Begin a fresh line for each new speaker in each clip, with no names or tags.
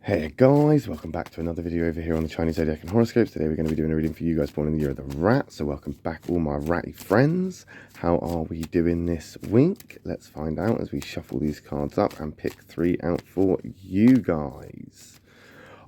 Hey guys, welcome back to another video over here on the Chinese Zodiac and Horoscopes. Today we're going to be doing a reading for you guys born in the year of the rat. So welcome back all my ratty friends. How are we doing this week? Let's find out as we shuffle these cards up and pick 3 out for you guys.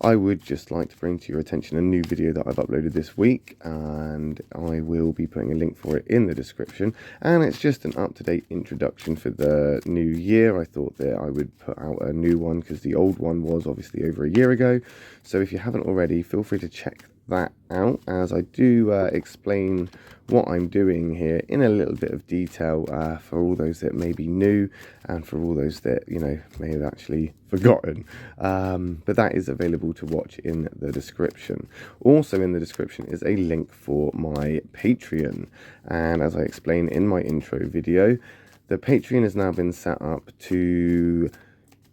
I would just like to bring to your attention a new video that I've uploaded this week, and I will be putting a link for it in the description. And it's just an up-to-date introduction for the new year. I thought that I would put out a new one because the old one was obviously over a year ago. So if you haven't already, feel free to check that out, as I do explain what I'm doing here in a little bit of detail for all those that may be new and for all those that may have actually forgotten, but that is available to watch in the description. Also in the description is a link for my Patreon, and as I explained in my intro video, the Patreon has now been set up to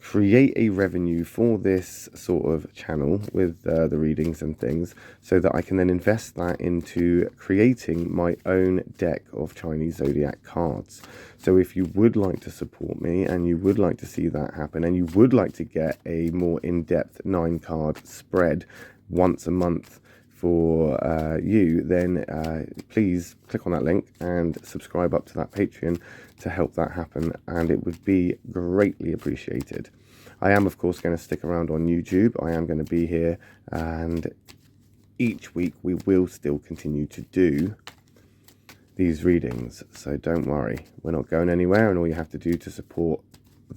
create a revenue for this sort of channel with the readings and things, so that I can then invest that into creating my own deck of Chinese Zodiac cards. So if you would like to support me and you would like to see that happen, and you would like to get a more in-depth 9-card spread once a month for you, then please click on that link and subscribe up to that Patreon to help that happen, and it would be greatly appreciated. I am of course going to stick around on YouTube. I am going to be here, and each week we will still continue to do these readings, so don't worry, we're not going anywhere, and all you have to do to support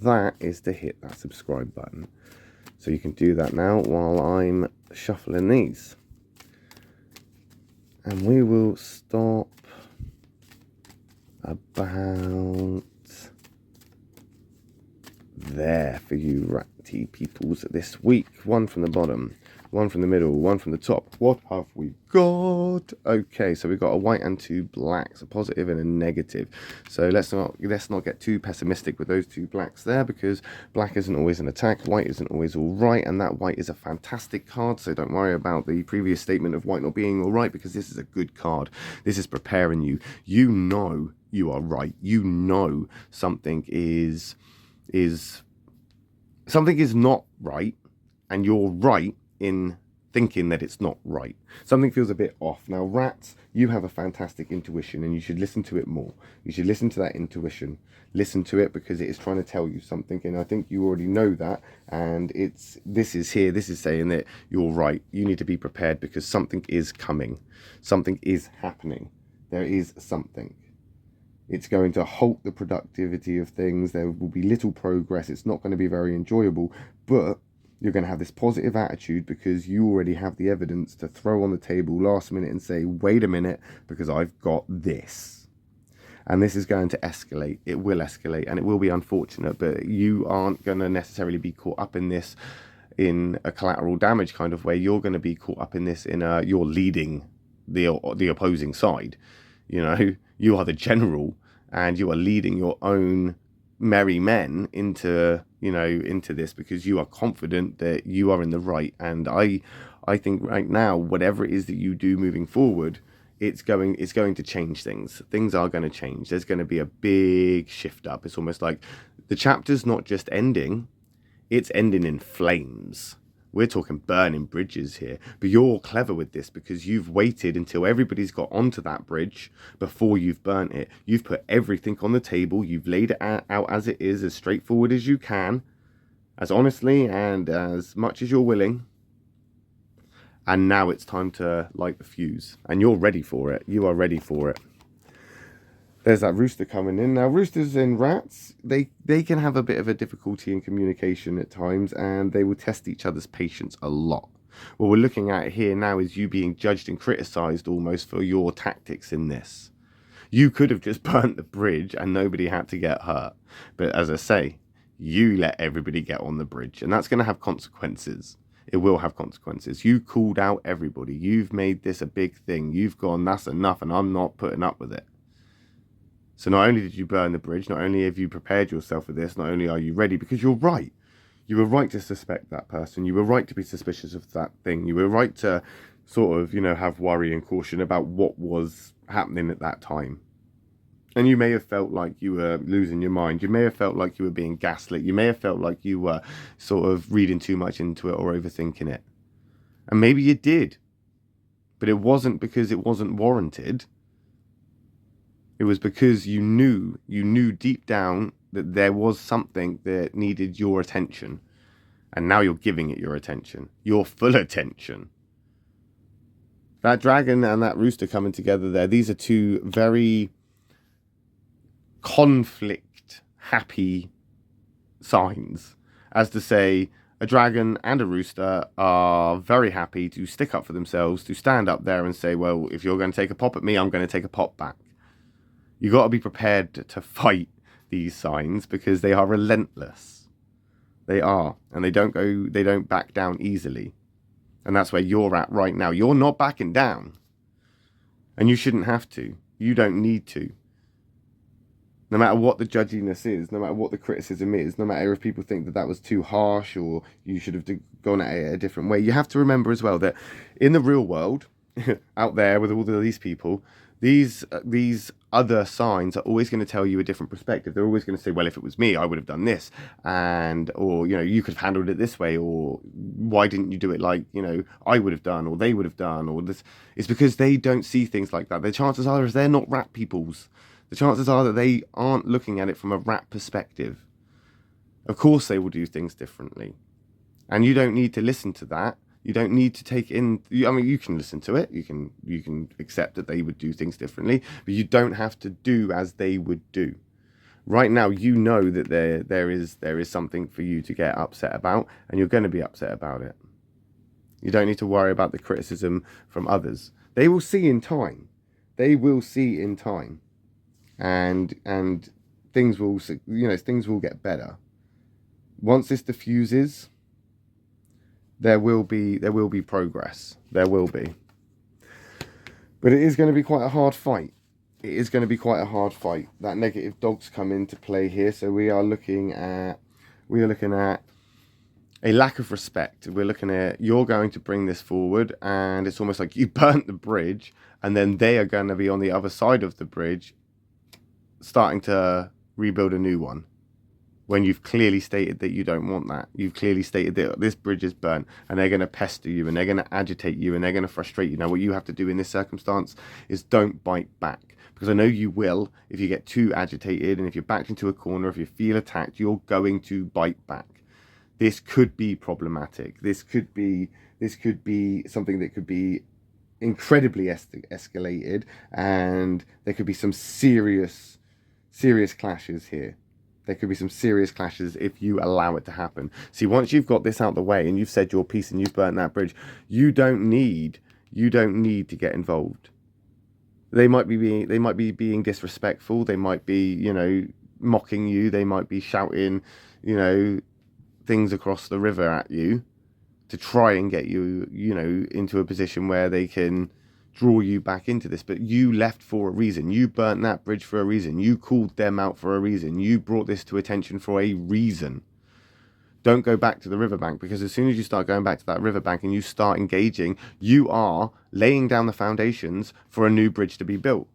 that is to hit that subscribe button. So you can do that now while I'm shuffling these. And we will stop about there for you ratty peoples this week. One from the bottom, one from the middle, one from the top. What have we got? Okay, so we've got a white and 2 blacks, a positive and a negative. So let's not get too pessimistic with those 2 blacks there, because black isn't always an attack, white isn't always all right, and that white is a fantastic card. So don't worry about the previous statement of white not being all right, because this is a good card. This is preparing you. You know you are right. You know something is not right, and you're right in thinking that it's not right. Something feels a bit off. Now, rats, you have a fantastic intuition, and you should listen to it more. You should listen to that intuition. Listen to it, because it is trying to tell you something, and I think you already know that. And this is saying that you're right. You need to be prepared, because something is coming. Something is happening. There is something. It's going to halt the productivity of things. There will be little progress. It's not going to be very enjoyable, but you're going to have this positive attitude, because you already have the evidence to throw on the table last minute and say, wait a minute, because I've got this. And this is going to escalate. It will escalate, and it will be unfortunate, but you aren't going to necessarily be caught up in this in a collateral damage kind of way. You're going to be caught up in this in you're leading the opposing side. You are the general, and you are leading your own merry men into this, because you are confident that you are in the right. And I think right now, whatever it is that you do moving forward, it's going to change things. Things are going to change. There's going to be a big shift up. It's almost like the chapter's not just ending, it's ending in flames. We're talking burning bridges here, but you're clever with this, because you've waited until everybody's got onto that bridge before you've burnt it. You've put everything on the table. You've laid it out as it is, as straightforward as you can, as honestly and as much as you're willing. And now it's time to light the fuse, and you're ready for it. You are ready for it. There's that rooster coming in. Now, roosters and rats, they can have a bit of a difficulty in communication at times, and they will test each other's patience a lot. What we're looking at here now is you being judged and criticised almost for your tactics in this. You could have just burnt the bridge and nobody had to get hurt. But as I say, you let everybody get on the bridge, and that's going to have consequences. It will have consequences. You called out everybody. You've made this a big thing. You've gone, that's enough, and I'm not putting up with it. So not only did you burn the bridge, not only have you prepared yourself for this, not only are you ready, because you're right. You were right to suspect that person. You were right to be suspicious of that thing. You were right to sort of, have worry and caution about what was happening at that time. And you may have felt like you were losing your mind. You may have felt like you were being gaslit. You may have felt like you were sort of reading too much into it or overthinking it. And maybe you did. But it wasn't because it wasn't warranted. It was because you knew deep down that there was something that needed your attention. And now you're giving it your attention. Your full attention. That dragon and that rooster coming together there, these are two very conflict happy signs. As to say, a dragon and a rooster are very happy to stick up for themselves, to stand up there and say, well, if you're going to take a pop at me, I'm going to take a pop back. You got to be prepared to fight these signs because they are relentless. They are, and they don't back down easily. And that's where you're at right now. You're not backing down. And you shouldn't have to. You don't need to. No matter what the judginess is, no matter what the criticism is, no matter if people think that was too harsh or you should have gone at it a different way, you have to remember as well that in the real world, out there with all of these people, these other signs are always going to tell you a different perspective. They're always going to say, well, if it was me, I would have done this, or you could have handled it this way, or why didn't you do it like I would have done, or they would have done, or this. It's because they don't see things like that. The chances are they're not rat peoples. The chances are that they aren't looking at it from a rat perspective. Of course, they will do things differently, and you don't need to listen to that. You don't need to take in. I mean, you can listen to it. You can accept that they would do things differently, but you don't have to do as they would do. Right now, you know that there is something for you to get upset about, and you're going to be upset about it. You don't need to worry about the criticism from others. They will see in time. They will see in time, and things will get better. Once this diffuses, there will be progress. There will be. But it is going to be quite a hard fight. It is going to be quite a hard fight. That negative dog's come into play here. So we are looking at a lack of respect. We're looking at you're going to bring this forward, and it's almost like you burnt the bridge, and then they are going to be on the other side of the bridge starting to rebuild a new one. When you've clearly stated that you don't want that. You've clearly stated that this bridge is burnt, and they're going to pester you, and they're going to agitate you, and they're going to frustrate you. Now, what you have to do in this circumstance is don't bite back. Because I know you will. If you get too agitated, and if you're backed into a corner, if you feel attacked, you're going to bite back. This could be problematic. This could be something that could be incredibly escalated, and there could be some serious clashes here. There could be some serious clashes if you allow it to happen. See, once you've got this out the way and you've said your piece and you've burnt that bridge, you don't need to get involved. They might be being disrespectful. They might be, mocking you. They might be shouting, things across the river at you to try and get you, into a position where they can draw you back into this. But you left for a reason. You burnt that bridge for a reason. You called them out for a reason. You brought this to attention for a reason. Don't go back to the riverbank, because as soon as you start going back to that riverbank and you start engaging, you are laying down the foundations for a new bridge to be built.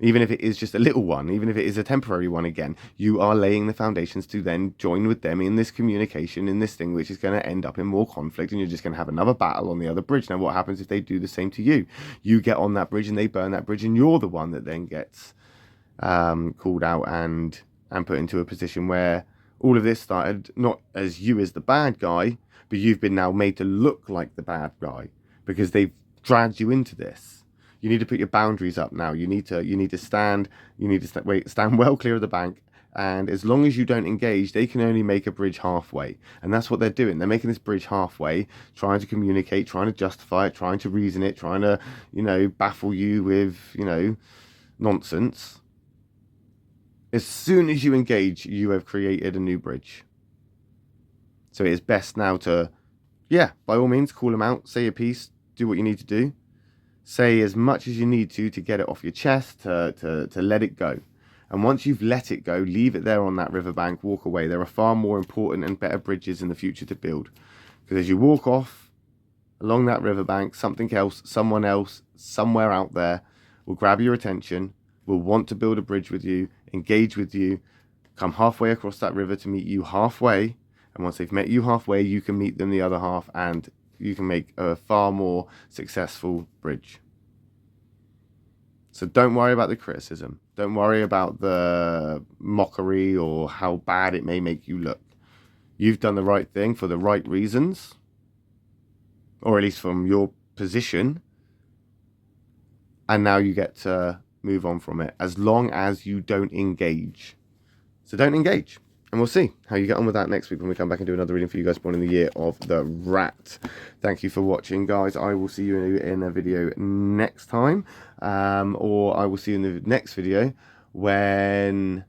Even if it is just a little one, even if it is a temporary one again, you are laying the foundations to then join with them in this communication, in this thing, which is going to end up in more conflict, and you're just going to have another battle on the other bridge. Now, what happens if they do the same to you? You get on that bridge and they burn that bridge, and you're the one that then gets called out and put into a position where all of this started not as you as the bad guy, but you've been now made to look like the bad guy because they've dragged you into this. You need to put your boundaries up now. You need to stand well clear of the bank. And as long as you don't engage, they can only make a bridge halfway. And that's what they're doing. They're making this bridge halfway, trying to communicate, trying to justify it, trying to reason it, trying to, baffle you with, nonsense. As soon as you engage, you have created a new bridge. So it is best now to, by all means, call them out, say your piece, do what you need to do. Say as much as you need to get it off your chest, to let it go. And once you've let it go, leave it there on that riverbank, walk away. There are far more important and better bridges in the future to build. Because as you walk off along that riverbank, something else, someone else, somewhere out there will grab your attention, will want to build a bridge with you, engage with you, come halfway across that river to meet you halfway. And once they've met you halfway, you can meet them the other half, and you can make a far more successful bridge. So don't worry about the criticism. Don't worry about the mockery or how bad it may make you look. You've done the right thing for the right reasons, or at least from your position. And now you get to move on from it, as long as you don't engage. So don't engage. And we'll see how you get on with that next week when we come back and do another reading for you guys born in the year of the rat. Thank you for watching, guys. I will see you in a video next time. Or I will see you in the next video when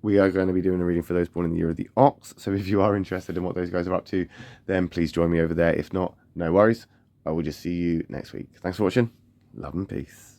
we are going to be doing a reading for those born in the year of the ox. So if you are interested in what those guys are up to, then please join me over there. If not, no worries. I will just see you next week. Thanks for watching. Love and peace.